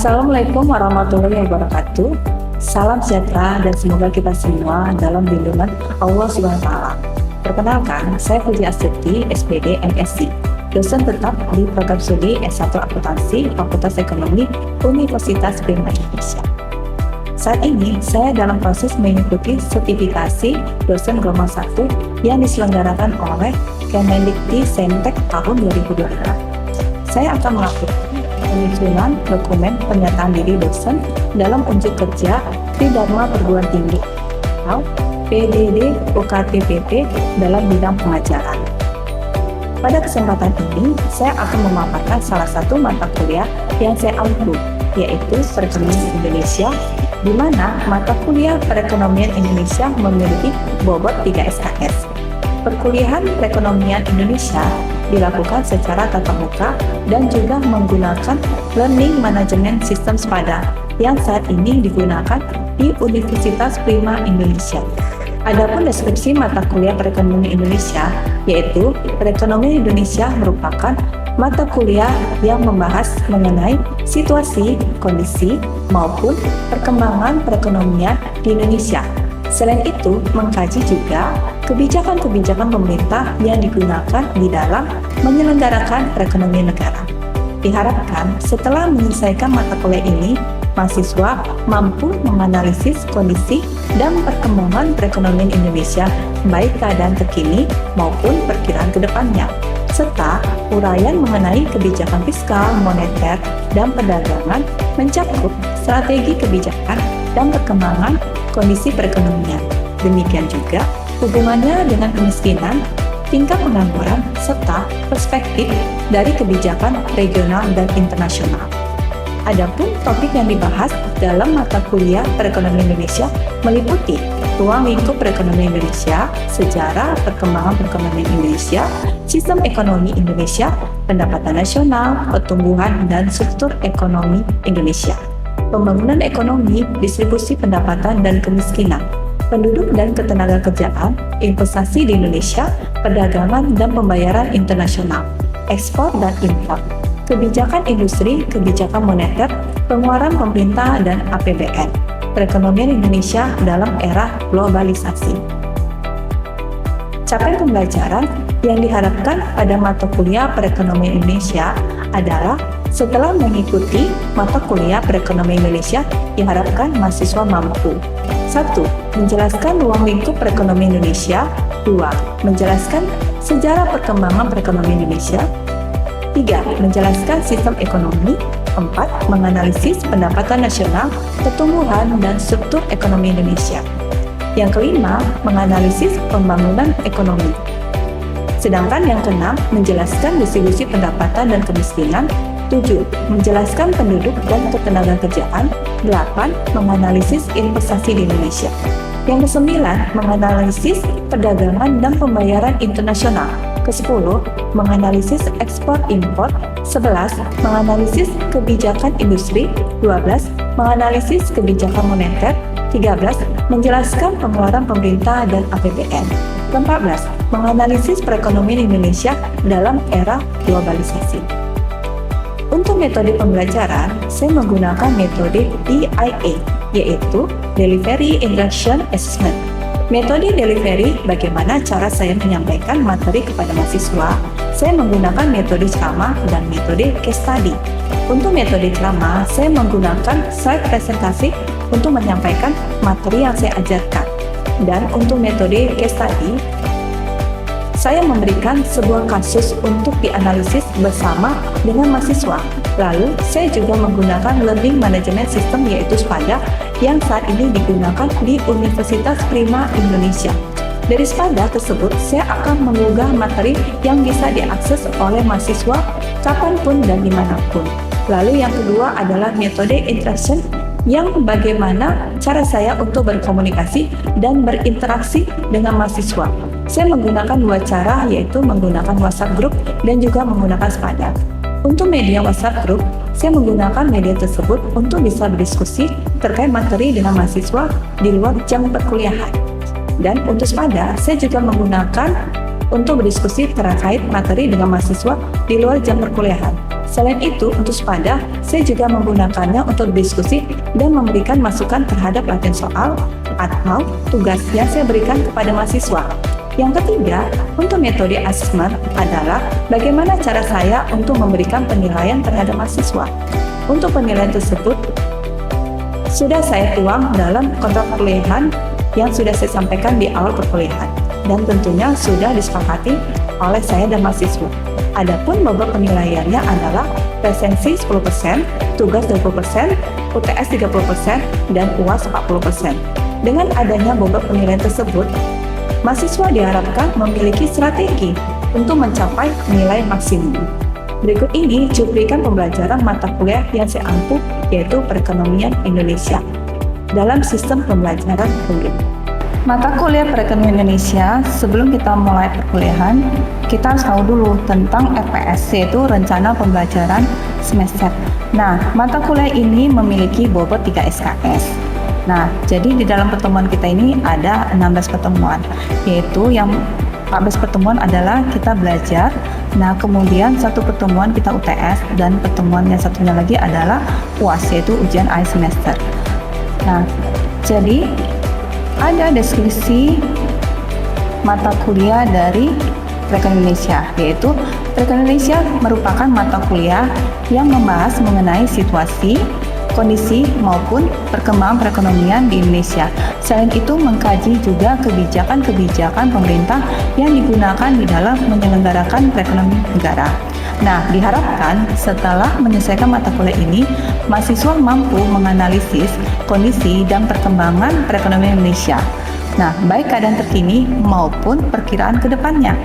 Assalamualaikum warahmatullahi wabarakatuh. Salam sejahtera dan semoga kita semua dalam lindungan Allah SWT. Perkenalkan, saya Puji Astuti, SPD MSc, dosen tetap di program studi S1 Akuntansi Fakultas Ekonomi Universitas Bima Indonesia. Saat ini, saya dalam proses mengikuti sertifikasi dosen gelombang 1 yang diselenggarakan oleh Kemendikti-Saintek tahun 2025. Saya akan melakukan penyusunan dokumen pernyataan diri dosen dalam uji kerja Tridharma Perguruan Tinggi atau PDD UKTPP dalam bidang pengajaran. Pada kesempatan ini, saya akan memaparkan salah satu mata kuliah yang saya ampu, yaitu Perekonomian Indonesia, di mana mata kuliah Perekonomian Indonesia memiliki bobot 3 SKS. Perkuliahan Perekonomian Indonesia dilakukan secara tatap muka dan juga menggunakan Learning Management System SPADA yang saat ini digunakan di Universitas Prima Indonesia. Adapun deskripsi mata kuliah Perekonomian Indonesia, yaitu Perekonomian Indonesia merupakan mata kuliah yang membahas mengenai situasi, kondisi, maupun perkembangan perekonomian di Indonesia. Selain itu, mengkaji juga kebijakan-kebijakan pemerintah yang digunakan di dalam menyelenggarakan perekonomian negara. Diharapkan setelah menyelesaikan mata kuliah ini, mahasiswa mampu menganalisis kondisi dan perkembangan perekonomian Indonesia, baik keadaan terkini maupun perkiraan ke depannya, serta uraian mengenai kebijakan fiskal, moneter, dan perdagangan mencakup strategi kebijakan dan perkembangan kondisi perekonomian. Demikian juga hubungannya dengan kemiskinan, tingkat pengangguran, serta perspektif dari kebijakan regional dan internasional. Adapun topik yang dibahas dalam mata kuliah Perekonomian Indonesia meliputi ruang lingkup perekonomian Indonesia, sejarah perkembangan perekonomian Indonesia, sistem ekonomi Indonesia, pendapatan nasional, pertumbuhan dan struktur ekonomi Indonesia, pembangunan ekonomi, distribusi pendapatan dan kemiskinan, penduduk dan ketenagakerjaan, investasi di Indonesia, perdagangan dan pembayaran internasional, ekspor dan impor, kebijakan industri, kebijakan moneter, pengeluaran pemerintah dan APBN, perekonomian Indonesia dalam era globalisasi. Capaian pembelajaran yang diharapkan pada mata kuliah Perekonomian Indonesia adalah setelah mengikuti mata kuliah Perekonomian Indonesia, diharapkan mahasiswa mampu 1. Menjelaskan ruang lingkup perekonomian Indonesia. 2. Menjelaskan sejarah perkembangan perekonomian Indonesia. 3. Menjelaskan sistem ekonomi. 4. Menganalisis pendapatan nasional, pertumbuhan, dan struktur ekonomi Indonesia. Yang kelima, menganalisis pembangunan ekonomi. Sedangkan yang keenam, menjelaskan distribusi pendapatan dan kemiskinan. 7. Menjelaskan penduduk dan ketenagakerjaan. 8. Menganalisis investasi di Indonesia. Yang kesembilan, menganalisis perdagangan dan pembayaran internasional. Ke-10, menganalisis ekspor impor. 11, menganalisis kebijakan industri. 12, menganalisis kebijakan moneter. 13, menjelaskan pengeluaran pemerintah dan APBN. 14, menganalisis perekonomian Indonesia dalam era globalisasi. Untuk metode pembelajaran, saya menggunakan metode DIA, yaitu Delivery Interaction Assessment. Metode delivery, bagaimana cara saya menyampaikan materi kepada mahasiswa, saya menggunakan metode ceramah dan metode case study. Untuk metode ceramah, saya menggunakan slide presentasi untuk menyampaikan materi yang saya ajarkan. Dan untuk metode case study, saya memberikan sebuah kasus untuk dianalisis bersama dengan mahasiswa. Lalu, saya juga menggunakan Learning Management System yaitu SPADA yang saat ini digunakan di Universitas Prima Indonesia. Dari SPADA tersebut, saya akan mengunggah materi yang bisa diakses oleh mahasiswa kapanpun dan dimanapun. Lalu yang kedua adalah metode interaction, yang bagaimana cara saya untuk berkomunikasi dan berinteraksi dengan mahasiswa. Saya menggunakan dua cara, yaitu menggunakan WhatsApp Group dan juga menggunakan SPADA. Untuk media WhatsApp Group, saya menggunakan media tersebut untuk bisa berdiskusi terkait materi dengan mahasiswa di luar jam perkuliahan. Dan untuk SPADA, saya juga menggunakan untuk berdiskusi terkait materi dengan mahasiswa di luar jam perkuliahan. Selain itu, untuk SPADA, saya juga menggunakannya untuk berdiskusi dan memberikan masukan terhadap latihan soal atau tugas yang saya berikan kepada mahasiswa. Yang ketiga, untuk metode asesmen adalah bagaimana cara saya untuk memberikan penilaian terhadap mahasiswa. Untuk penilaian tersebut, sudah saya tuang dalam kontrak perkuliahan yang sudah saya sampaikan di awal perkuliahan, dan tentunya sudah disepakati oleh saya dan mahasiswa. Adapun bobot penilaiannya adalah presensi 10%, tugas 20%, UTS 30%, dan UAS 40%. Dengan adanya bobot penilaian tersebut, mahasiswa diharapkan memiliki strategi untuk mencapai nilai maksimum. Berikut ini cuplikan pembelajaran mata kuliah yang saya ampuh, yaitu Perekonomian Indonesia dalam sistem pembelajaran kuliah. Mata kuliah Perekonomian Indonesia, sebelum kita mulai perkuliahan, kita harus tahu dulu tentang RPS, yaitu Rencana Pembelajaran Semester. Nah, mata kuliah ini memiliki bobot 3 SKS. Nah, jadi di dalam pertemuan kita ini ada 16 pertemuan, yaitu yang 14 pertemuan adalah kita belajar. Nah, kemudian satu pertemuan kita UTS, dan pertemuan yang satunya lagi adalah UAS, yaitu ujian akhir semester. Nah, jadi ada deskripsi mata kuliah dari Perekonomian Indonesia, yaitu Perekonomian Indonesia merupakan mata kuliah yang membahas mengenai situasi, kondisi, maupun perkembangan perekonomian di Indonesia. Selain itu, mengkaji juga kebijakan-kebijakan pemerintah yang digunakan di dalam menyelenggarakan perekonomian negara. Nah, diharapkan setelah menyelesaikan mata kuliah ini, mahasiswa mampu menganalisis kondisi dan perkembangan perekonomian Indonesia. Nah, baik keadaan terkini maupun perkiraan ke depannya.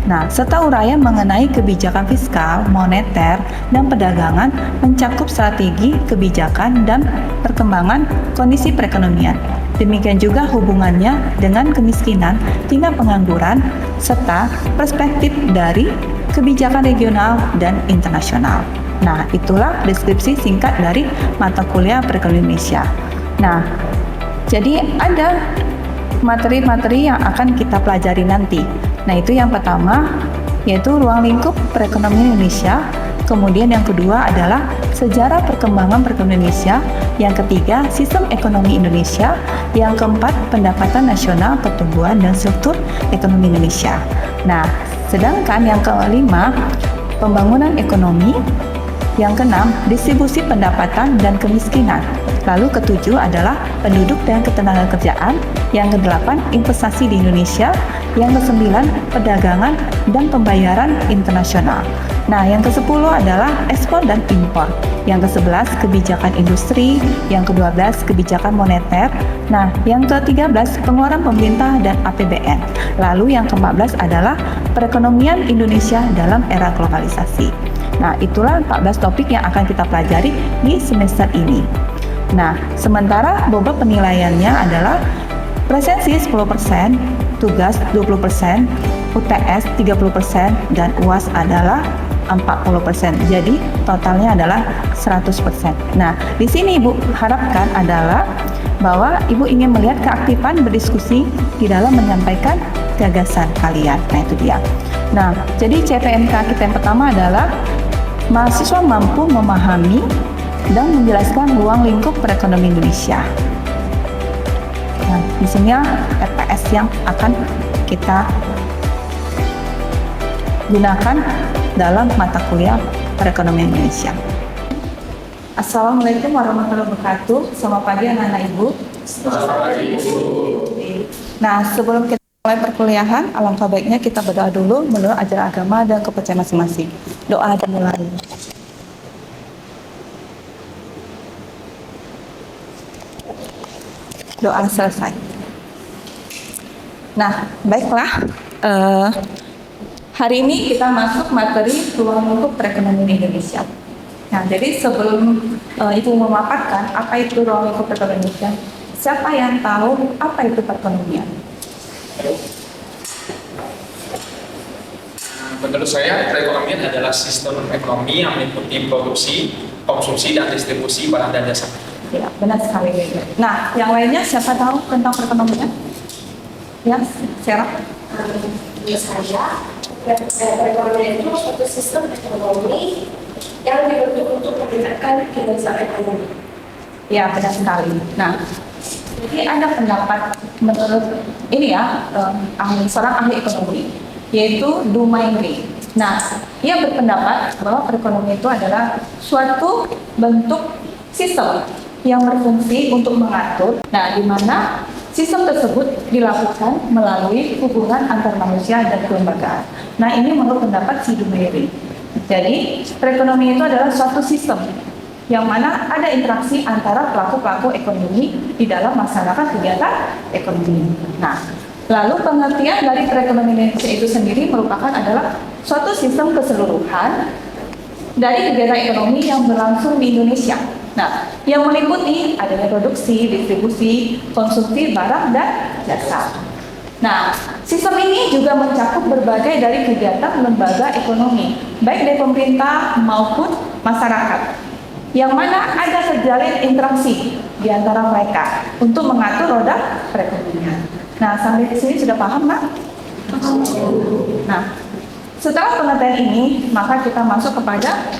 Nah, serta uraian mengenai kebijakan fiskal, moneter, dan perdagangan mencakup strategi, kebijakan, dan perkembangan kondisi perekonomian. Demikian juga hubungannya dengan kemiskinan, tingkat pengangguran, serta perspektif dari kebijakan regional dan internasional. Nah, itulah deskripsi singkat dari mata kuliah Perekonomian Indonesia. Nah, jadi ada materi-materi yang akan kita pelajari nanti. Nah, itu yang pertama, yaitu ruang lingkup perekonomian Indonesia. Kemudian yang kedua adalah sejarah perkembangan perekonomian Indonesia. Yang ketiga, sistem ekonomi Indonesia. Yang keempat, pendapatan nasional, pertumbuhan, dan struktur ekonomi Indonesia. Nah, sedangkan yang kelima, pembangunan ekonomi. Yang keenam, distribusi pendapatan dan kemiskinan. Lalu ketujuh adalah penduduk dan ketenagakerjaan. Yang kedelapan, investasi di Indonesia. Yang kesembilan, perdagangan dan pembayaran internasional. Nah, yang ke-10 adalah ekspor dan impor. Yang ke-11, kebijakan industri. Yang ke-12, kebijakan moneter. Nah, yang ke-13, pengeluaran pemerintah dan APBN. Lalu yang ke-14 adalah perekonomian Indonesia dalam era globalisasi. Nah, itulah 14 topik yang akan kita pelajari di semester ini. Nah, sementara bobot penilaiannya adalah presensi 10%, tugas 20%, UTS 30%, dan UAS adalah 40%. Jadi, totalnya adalah 100%. Nah, di sini Ibu harapkan adalah bahwa Ibu ingin melihat keaktifan berdiskusi di dalam menyampaikan gagasan kalian. Nah, itu dia. Nah, jadi CPNK kita yang pertama adalah mahasiswa mampu memahami dan menjelaskan ruang lingkup perekonomian Indonesia. Nah, di sini RPS yang akan kita gunakan dalam mata kuliah perekonomian Indonesia. Assalamualaikum warahmatullahi wabarakatuh. Selamat pagi anak-anak Ibu. Selamat pagi Ibu. Nah, sebelum kita mulai perkuliahan, alangkah baiknya kita berdoa dulu menurut ajaran agama dan kepercayaan masing-masing. Doa dimulai. Doa selesai. Nah, baiklah. Hari ini kita masuk materi ruang lingkup perekonomian Indonesia. Nah, jadi sebelum Ibu memaparkan apa itu ruang lingkup perekonomian Indonesia, siapa yang tahu apa itu perekonomian? Menurut saya, perekonomian adalah sistem ekonomi yang meliputi produksi, konsumsi, dan distribusi barang dan jasa. Ya, benar sekali. Nah, yang lainnya siapa tahu tentang perekonomian? Ya, Sarah? Saya, perekonomian itu suatu sistem ekonomi yang dibentuk untuk meningkatkan kinerja ekonomi. Ya, benar sekali. Nah, jadi ada pendapat menurut ini ya, seorang ahli ekonomi, yaitu Dumairi. Nah, ia berpendapat bahwa perekonomian itu adalah suatu bentuk sistem yang berfungsi untuk mengatur, nah, di mana sistem tersebut dilakukan melalui hubungan antar manusia dan kelembagaan. Nah, ini menurut pendapat si Dumairi. Jadi, perekonomian itu adalah suatu sistem yang mana ada interaksi antara pelaku-pelaku ekonomi di dalam melaksanakan kegiatan ekonomi. Nah, lalu pengertian dari perekonomian Indonesia itu sendiri merupakan adalah suatu sistem keseluruhan dari kegiatan ekonomi yang berlangsung di Indonesia. Nah, yang meliputi adanya produksi, distribusi, konsumsi barang dan jasa. Nah, sistem ini juga mencakup berbagai dari kegiatan lembaga ekonomi, baik dari pemerintah maupun masyarakat, yang mana ada terjalin interaksi di antara mereka untuk mengatur roda perekonomian. Nah, sampai di sini sudah paham, Nak? Nah, setelah pengertian ini, maka kita masuk kepada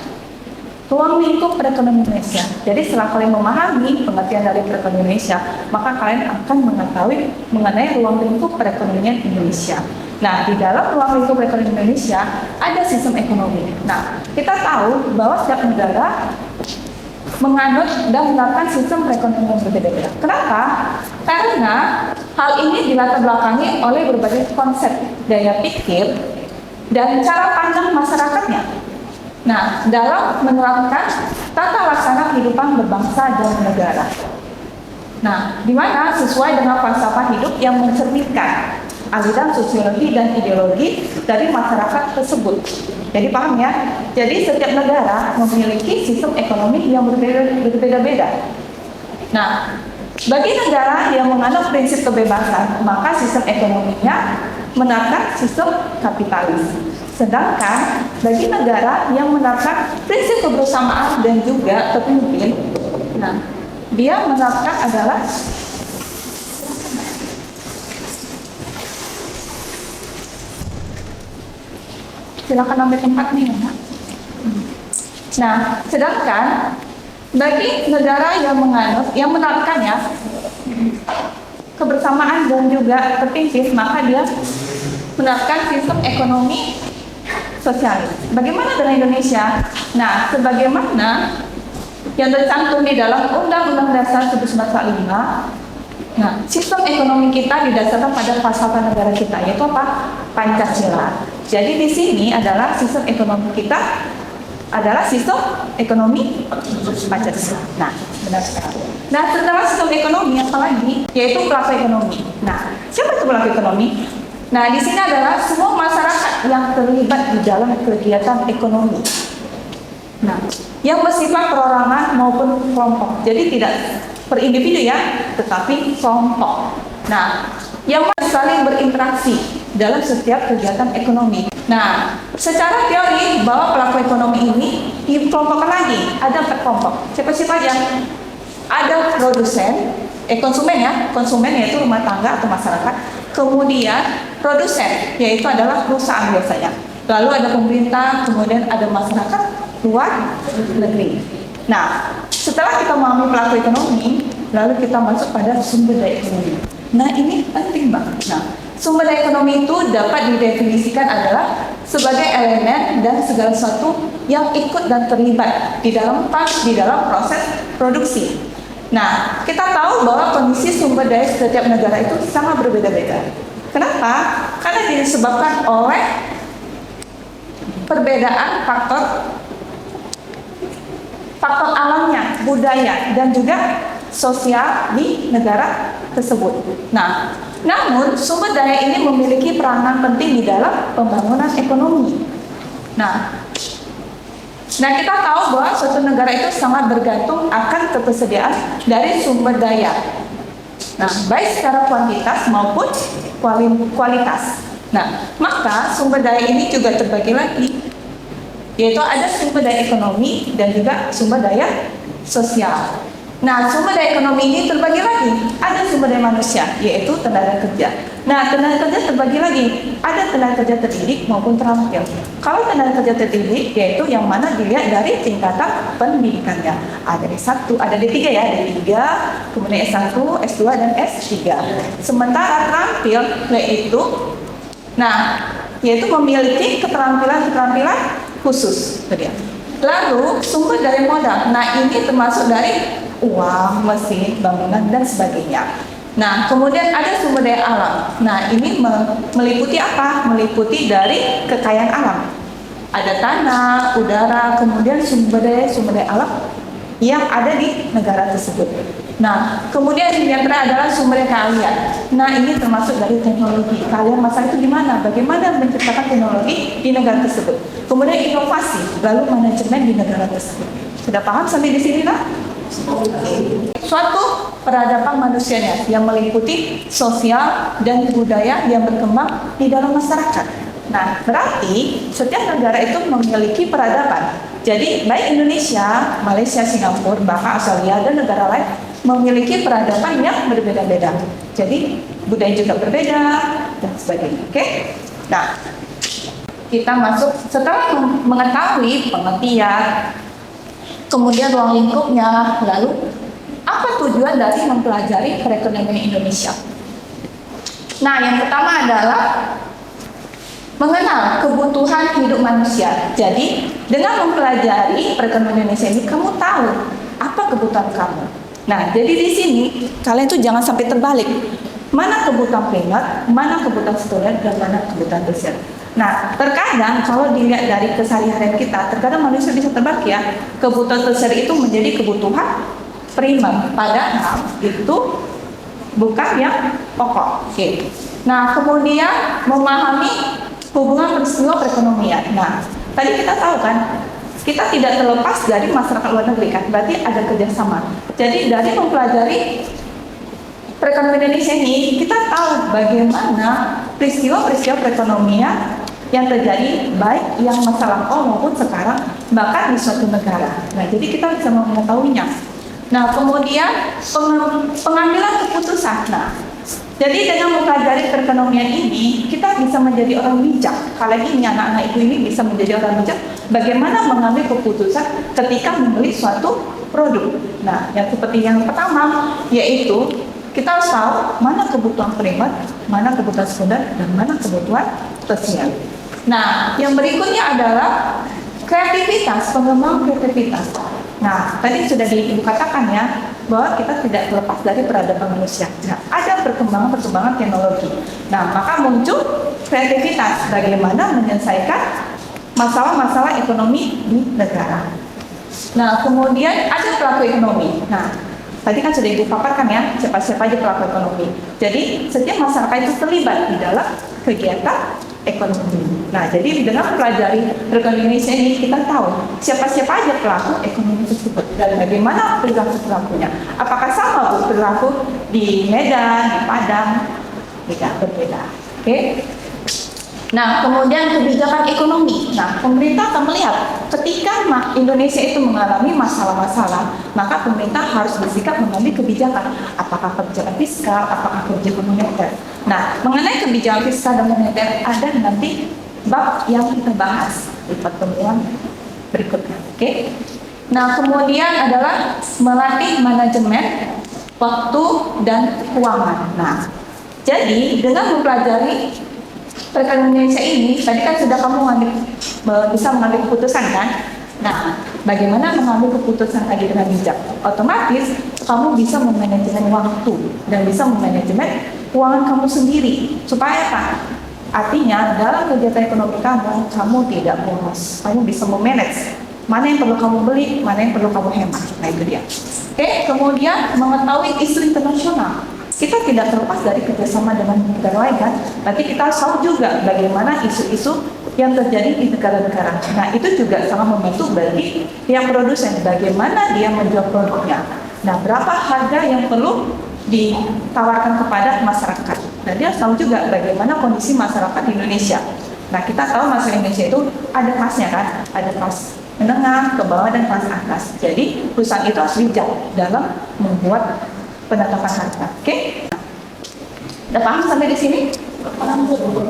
ruang lingkup perekonomian Indonesia. Jadi setelah kalian memahami pengertian dari perekonomian Indonesia, maka kalian akan mengetahui mengenai ruang lingkup perekonomian Indonesia. Nah, di dalam ruang lingkup perekonomian Indonesia ada sistem ekonomi. Nah, kita tahu bahwa setiap negara menganut dan menerapkan sistem perekonomian berbeda-beda. Kenapa? Karena hal ini dilatar belakangi oleh berbagai konsep daya pikir dan cara pandang masyarakatnya. Nah, dalam menerapkan tata laksana kehidupan berbangsa dan negara. Nah, di mana sesuai dengan falsafah hidup yang mencerminkan aliran sosiologi dan ideologi dari masyarakat tersebut. Jadi paham ya? Jadi setiap negara memiliki sistem ekonomi yang berbeda-beda. Nah, bagi negara yang menganut prinsip kebebasan, maka sistem ekonominya menerapkan sistem kapitalis. Sedangkan bagi negara yang menerapkan prinsip kebersamaan dan juga terpimpin, nah, dia menerapkan adalah silakan ambil tempat nih, ya. Nah, sedangkan bagi negara yang menganut, yang menerapkannya kebersamaan dan juga terpimpin, maka dia menerapkan sistem ekonomi sosialis. Bagaimana dengan Indonesia? Nah, sebagaimana yang tercantum di dalam Undang-Undang Dasar 1945, nah, sistem ekonomi kita didasarkan pada falsafah negara kita, yaitu apa? Pancasila. Jadi di sini adalah sistem ekonomi kita adalah sistem ekonomi Pancasila. Nah, benar sekali. Nah, setelah sistem ekonomi apa lagi? Yaitu pelaku ekonomi. Nah, siapa itu pelaku ekonomi? Nah, di sini adalah semua masyarakat yang terlibat di dalam kegiatan ekonomi. Nah, yang bersifat perorangan maupun kelompok. Jadi tidak per individu ya, tetapi kelompok. Nah, yang saling berinteraksi dalam setiap kegiatan ekonomi. Nah, secara teori bahwa pelaku ekonomi ini dikelompokkan lagi, ada 4 kelompok. Siapa-siapa aja? Ada produsen, konsumen ya, konsumen yaitu rumah tangga atau masyarakat. Kemudian produsen, yaitu adalah perusahaan biasanya. Lalu ada pemerintah, kemudian ada masyarakat luar negeri. Nah, setelah kita memahami pelaku ekonomi, lalu kita masuk pada sumber daya ekonomi. Nah, ini penting banget. Nah, sumber daya ekonomi itu dapat didefinisikan adalah sebagai elemen dan segala sesuatu yang ikut dan terlibat di dalam proses produksi. Nah, kita tahu bahwa kondisi sumber daya setiap negara itu sangat berbeda-beda. Kenapa? Karena disebabkan oleh perbedaan faktor alamnya, budaya, dan juga sosial di negara tersebut. Nah, namun sumber daya ini memiliki peranan penting di dalam pembangunan ekonomi. Nah, kita tahu bahwa suatu negara itu sangat bergantung akan ketersediaan dari sumber daya. Nah, baik secara kuantitas maupun kualitas. Nah, maka sumber daya ini juga terbagi lagi, yaitu ada sumber daya ekonomi dan juga sumber daya sosial. Nah, sumber daya ekonomi ini terbagi lagi. Ada sumber daya manusia, yaitu tenaga kerja. Nah, tenaga kerja terbagi lagi. Ada tenaga kerja terdidik maupun terampil. Kalau tenaga kerja terdidik, yaitu yang mana dilihat dari tingkatan pendidikannya. Ada S1, ada D3 ya, D3, kemudian S1, S2, dan S3. Sementara terampil, yaitu memiliki keterampilan khusus. Lalu sumber daya modal. Nah, ini termasuk dari uang, mesin, bangunan, dan sebagainya. Nah, kemudian ada sumber daya alam. Nah, ini meliputi apa? Meliputi dari kekayaan alam. Ada tanah, udara, kemudian sumber daya alam yang ada di negara tersebut. Nah, kemudian yang terakhir adalah sumber daya keahlian. Nah, ini termasuk dari teknologi. Kalian masa itu gimana? Bagaimana menciptakan teknologi di negara tersebut? Kemudian inovasi, lalu manajemen di negara tersebut. Sudah paham sampai di sini, lah? Suatu peradaban manusianya yang meliputi sosial dan budaya yang berkembang di dalam masyarakat. Nah, berarti setiap negara itu memiliki peradaban. Jadi, baik Indonesia, Malaysia, Singapura, bahkan Australia, dan negara lain memiliki peradaban yang berbeda-beda. Jadi, budaya juga berbeda, dan sebagainya. Oke? Nah, kita masuk setelah mengetahui pengertian, kemudian ruang lingkupnya, lalu apa tujuan dari mempelajari perekonomian Indonesia? Nah, yang pertama adalah mengenal kebutuhan hidup manusia. Jadi, dengan mempelajari perekonomian Indonesia ini, kamu tahu apa kebutuhan kamu. Nah, jadi di sini kalian tuh jangan sampai terbalik. Mana kebutuhan primer, mana kebutuhan sekunder, dan mana kebutuhan tersier. Nah, terkadang kalau dilihat dari keseharian kita, terkadang manusia bisa terbalik ya. Kebutuhan tersier itu menjadi kebutuhan primer, padahal itu bukan yang pokok. Oke. Nah, kemudian memahami hubungan peristiwa perekonomian. Nah, tadi kita tahu kan, kita tidak terlepas dari masyarakat luar negeri kan, berarti ada kerjasama. Jadi dari mempelajari perekonomian Indonesia ini, kita tahu bagaimana peristiwa-peristiwa perekonomian yang terjadi baik yang masa lampau maupun sekarang, bahkan di suatu negara. Nah, jadi kita bisa mengetahuinya. Nah, kemudian pengambilan keputusan. Nah, jadi dengan mempelajari perekonomian ini, kita bisa menjadi orang bijak. Kalian ini, anak-anak ibu ini bisa menjadi orang bijak bagaimana mengambil keputusan ketika membeli suatu produk. Nah, yang seperti yang pertama, yaitu kita harus tahu mana kebutuhan primer, mana kebutuhan sekunder, dan mana kebutuhan tersier. Nah, yang berikutnya adalah kreativitas, pengembangan kreativitas. Nah, tadi sudah dikatakan ya, bahwa kita tidak terlepas dari peradaban manusia. Nah, ada perkembangan teknologi. Nah, maka muncul kreativitas bagaimana menyelesaikan masalah-masalah ekonomi di negara. Nah, kemudian ada pelaku ekonomi. Nah, tadi kan sudah dipaparkan ya, siapa-siapa aja pelaku ekonomi. Jadi, setiap masyarakat itu terlibat di dalam kegiatan ekonomi. Nah, jadi dengan mempelajari perekonomian Indonesia ini, kita tahu siapa-siapa aja pelaku ekonomi tersebut dan bagaimana perilaku-perilakunya. Apakah sama perilaku di Medan, di Padang? Tidak, berbeda. Oke. Nah, kemudian kebijakan ekonomi. Nah, pemerintah akan melihat ketika Indonesia itu mengalami masalah-masalah, maka pemerintah harus bersikap mengambil kebijakan. Apakah kebijakan fiskal, apakah kebijakan moneter. Nah, mengenai kebijakan fiskal dan moneter ada nanti bab yang kita bahas di pertemuan berikutnya. Oke. Nah, kemudian adalah melatih manajemen waktu dan keuangan. Nah, jadi dengan mempelajari perekonomian Indonesia ini, tadi kan sudah kamu bisa mengambil keputusan kan? Nah, bagaimana mengambil keputusan tadi dengan bijak? Otomatis kamu bisa memanajemen waktu dan bisa memanajemen keuangan kamu sendiri. Supaya apa? Artinya dalam kegiatan ekonomi kamu tidak boros. Kamu bisa memanage mana yang perlu kamu beli, mana yang perlu kamu hemat. Nah, itu dia. Oke, kemudian mengetahui isu internasional. Kita tidak terlepas dari kerjasama dengan negara lain kan, berarti kita tahu juga bagaimana isu-isu yang terjadi di negara-negara. Nah, itu juga sangat membantu bagi pihak produsen, bagaimana dia menjual produknya. Nah, berapa harga yang perlu ditawarkan kepada masyarakat. Nah, dia tahu juga bagaimana kondisi masyarakat di Indonesia. Nah, kita tahu masyarakat Indonesia itu ada kelasnya kan, ada kelas menengah, ke bawah, dan kelas atas. Jadi perusahaan itu harus bijak dalam membuat penetapan harga. Oke? Udah paham sampai di sini?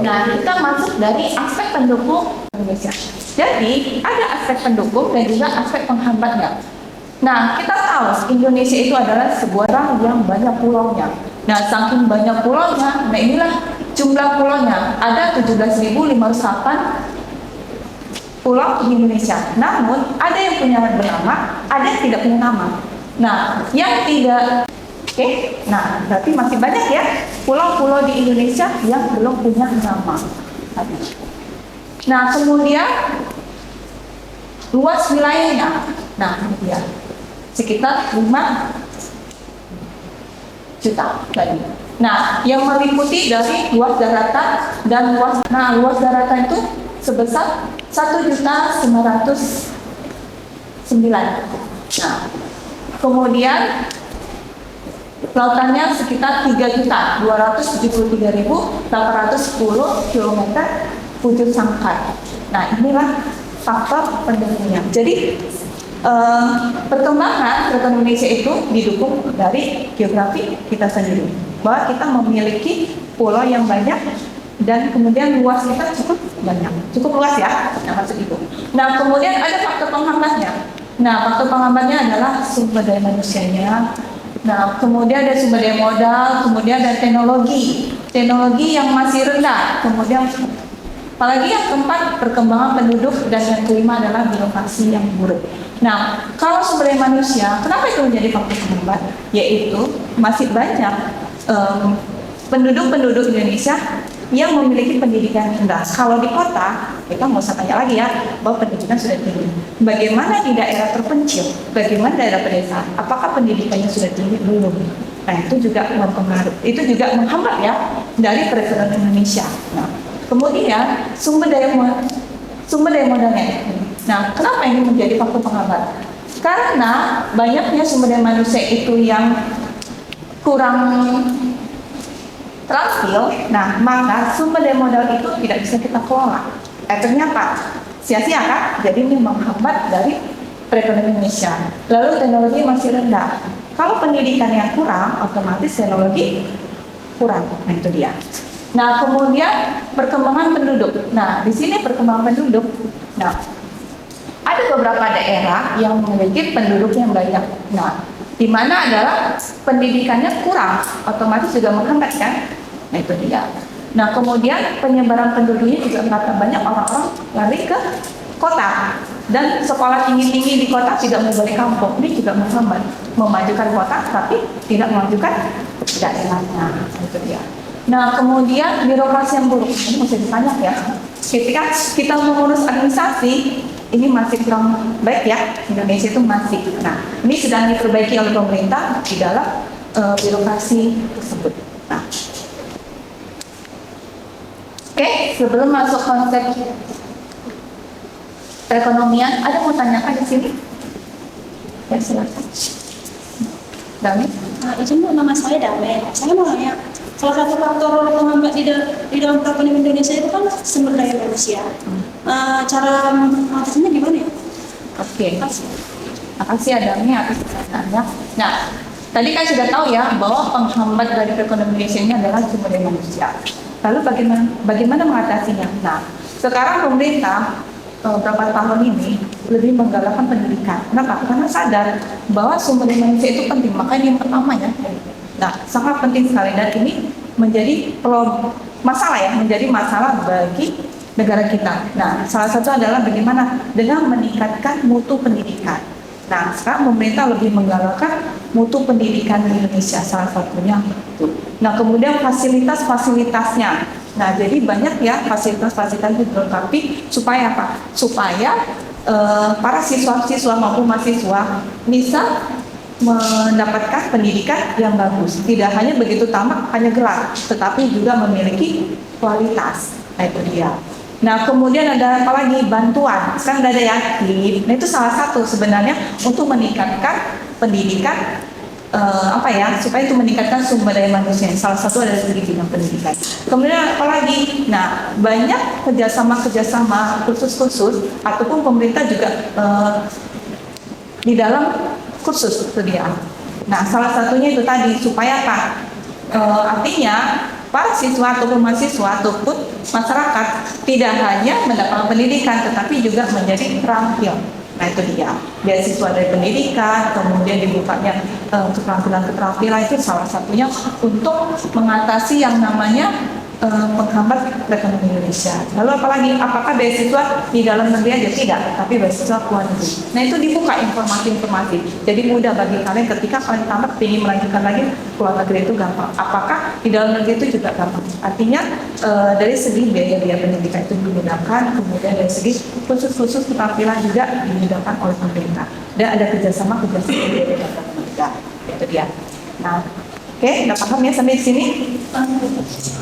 Nah, kita masuk dari aspek pendukung Indonesia. Jadi, ada aspek pendukung dan juga aspek penghambatnya. Nah, kita tahu Indonesia itu adalah sebuah daerah yang banyak pulaunya. Nah, saking banyak pulaunya, nah inilah jumlah pulaunya. Ada 17.508 pulau di Indonesia. Namun, ada yang punya bernama, ada yang tidak punya nama. Nah, yang tidak nah, berarti masih banyak ya pulau-pulau di Indonesia yang belum punya nama. Nah, kemudian luas wilayahnya. Nah, ini dia. Sekitar 5 juta tadi. Nah, yang meliputi dari luas daratan dan luas daratan itu sebesar 1.909. Nah, kemudian lautannya sekitar 3.273.810 km bujur sangkar. Nah, inilah faktor pendukungnya. Jadi perkembangan perekonomian Indonesia itu didukung dari geografi kita sendiri, bahwa kita memiliki pulau yang banyak dan kemudian luas kita cukup banyak, cukup luas ya. Nah, maksud itu. Nah, kemudian ada faktor penghambatnya. Nah, faktor penghambatnya adalah sumber daya manusianya. Nah, kemudian ada sumber daya modal, kemudian ada teknologi yang masih rendah, kemudian apalagi yang keempat perkembangan penduduk, dan yang kelima adalah birokrasi yang buruk. Nah, kalau sumber daya manusia, kenapa itu menjadi faktor penghambat? Yaitu masih banyak penduduk Indonesia yang memiliki pendidikan rendah. Kalau di kota, kita nggak usah tanya lagi ya, bahwa pendidikan sudah tinggi. Bagaimana di daerah terpencil? Bagaimana daerah pedesaan? Apakah pendidikannya sudah tinggi? Belum. Nah, itu juga mempengaruhi, itu juga menghambat ya dari perekonomian Indonesia. Nah, kemudian sumber daya modalnya. Nah, kenapa ini menjadi faktor penghambat? Karena banyaknya sumber daya manusia itu yang kurang terampil, nah maka sumber daya modal itu tidak bisa kita kelola. Ternyata sia-sia kan? Jadi ini menghambat dari perekonomian Indonesia. Lalu teknologi masih rendah. Kalau pendidikan yang kurang, otomatis teknologi kurang. Nah, itu dia. Nah, kemudian perkembangan penduduk. Nah, di sini perkembangan penduduk. Nah, ada beberapa daerah yang memiliki penduduk yang banyak. Nah, di mana adalah pendidikannya kurang, otomatis juga menghambat kan? Nah, itu dia. Nah, kemudian penyebaran penduduknya juga karena banyak orang-orang lari ke kota, dan sekolah tinggi-tinggi di kota tidak mau balik kampung. Ini juga menghambat, memajukan kota tapi tidak memajukan daerahnya. Itu dia. Nah, kemudian birokrasi yang buruk. Ini masih banyak ya. Ketika kita mengurus administrasi, ini masih kurang baik ya. Indonesia itu masih. Nah, ini sedang diperbaiki oleh pemerintah di dalam birokrasi tersebut. Nah, oke, sebelum masuk konsep perekonomian, ada mau tanyakan di sini? Ya, silakan. Dami? Izin Bu, nama saya Dame. Saya mau nanya, salah satu faktor penghambat di dalam perekonomian Indonesia itu kan sumber daya manusia. Cara mengatasinya gimana ya? Oke. Makasih Dami atas pertanyaannya. Nah, tadi kan sudah tahu ya bahwa penghambat dari perekonomian Indonesia ini adalah sumber daya manusia. Lalu bagaimana mengatasinya? Nah, sekarang pemerintah beberapa tahun ini lebih menggalakkan pendidikan. Kenapa? Karena sadar bahwa sumber daya manusia itu penting. Makanya yang pertama ya. Nah, sangat penting sekali, dan ini menjadi masalah ya, menjadi masalah bagi negara kita. Nah, salah satu adalah bagaimana dengan meningkatkan mutu pendidikan. Nah, sekarang pemerintah lebih menggalakkan mutu pendidikan di Indonesia, salah satunya itu. Nah, kemudian fasilitas-fasilitasnya. Nah, jadi banyak ya fasilitas-fasilitas yang dilengkapi supaya apa? Supaya para siswa-siswa maupun mahasiswa bisa mendapatkan pendidikan yang bagus. Tidak hanya begitu tamat, hanya gelar, tetapi juga memiliki kualitas. Nah, itu dia. Nah, kemudian ada apa lagi? Bantuan. Sekarang ada ya, KIP. Nah, itu salah satu sebenarnya untuk meningkatkan pendidikan supaya itu meningkatkan sumber daya manusia. Salah satu adalah dari bidang pendidikan. Kemudian apalagi? Nah, banyak kerjasama kursus-kursus ataupun pemerintah juga di dalam kursus sedia. Nah, salah satunya itu tadi supaya apa? Artinya para siswa ataupun mahasiswa ataupun masyarakat tidak hanya mendapatkan pendidikan tetapi juga menjadi terampil. Nah, itu dia. Beasiswa dari pendidikan, kemudian dibukanya keterampilan itu salah satunya untuk mengatasi yang namanya menghambat perekonomian Indonesia. Lalu apalagi? Apakah beasiswa di dalam negeri aja? Tidak, tapi beasiswa luar negeri. Nah, itu dibuka informasi-informasi. Jadi mudah bagi kalian ketika kalian tamat ingin melanjutkan lagi luar negeri itu gampang. Apakah di dalam negeri itu juga gampang? Artinya dari segi biaya pendidikan itu dimudahkan, kemudian dari segi khusus keterampilan juga dimudahkan oleh pemerintah. Dan ada kerjasama dari pemerintah. Itu dia. Nah, oke, udah paham ya sampai sini?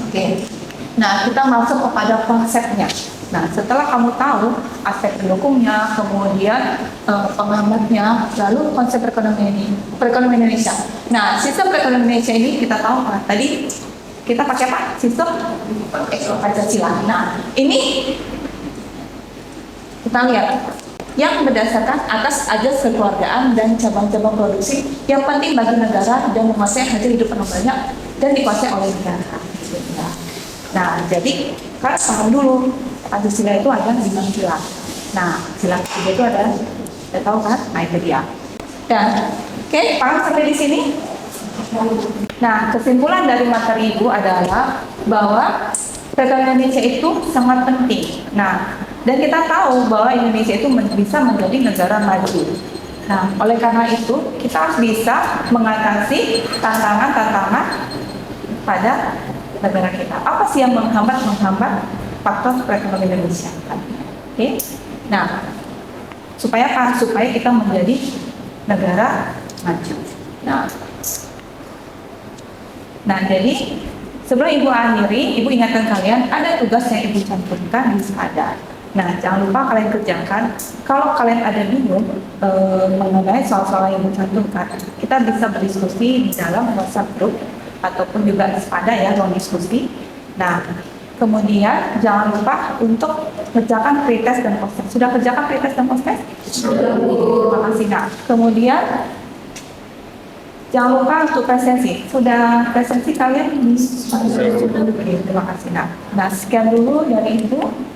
Oke. Nah, kita masuk kepada konsepnya. Nah, setelah kamu tahu aspek pendukungnya, kemudian penghambatnya, lalu konsep perekonomian Indonesia. Nah, sistem perekonomian Indonesia ini kita tahu tadi kita pakai apa? Sistem Pancasila. Nah, ini kita lihat yang berdasarkan atas ajas kekeluargaan dan cabang-cabang produksi yang penting bagi negara dan menguasai hasil hidup penuh banyak dan dikuasai oleh negara. Nah, jadi kan paham dulu Pancasila itu ada 5 sila. Nah, sila ketiga itu ada, kita tahu kan? Nah, itu dia. Dan oke, paham sampai di sini? Nah, kesimpulan dari materi Ibu adalah bahwa perekonomian Indonesia itu sangat penting. Nah, dan kita tahu bahwa Indonesia itu bisa menjadi negara maju. Nah, oleh karena itu kita harus bisa mengatasi tantangan-tantangan pada negara kita. Apa sih yang menghambat faktor perekonomian Indonesia? Oke. Nah, supaya apa? Supaya kita menjadi negara maju. Nah, jadi sebelum Ibu akhiri, Ibu ingatkan kalian ada tugas yang Ibu cantumkan di SADA. Nah, jangan lupa kalian kerjakan. Kalau kalian ada bingung mengenai soal-soal yang Ibu cantumkan, kita bisa berdiskusi di dalam WhatsApp group ataupun juga di SADA ya, ruang diskusi. Nah, kemudian jangan lupa untuk kerjakan pretest dan post-test. Sudah kerjakan pretest dan post-test? Sudah. Terima kasih. Nah, kemudian jangan lupa untuk presensi. Sudah presensi kalian? Terima kasih. Nah, sekian dulu dari Ibu.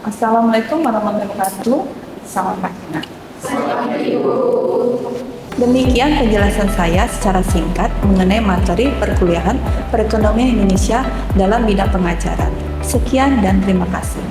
Assalamualaikum warahmatullahi wabarakatuh. Selamat pagi. Demikian penjelasan saya secara singkat mengenai materi perkuliahan perekonomian Indonesia dalam bidang pengajaran. Sekian dan terima kasih.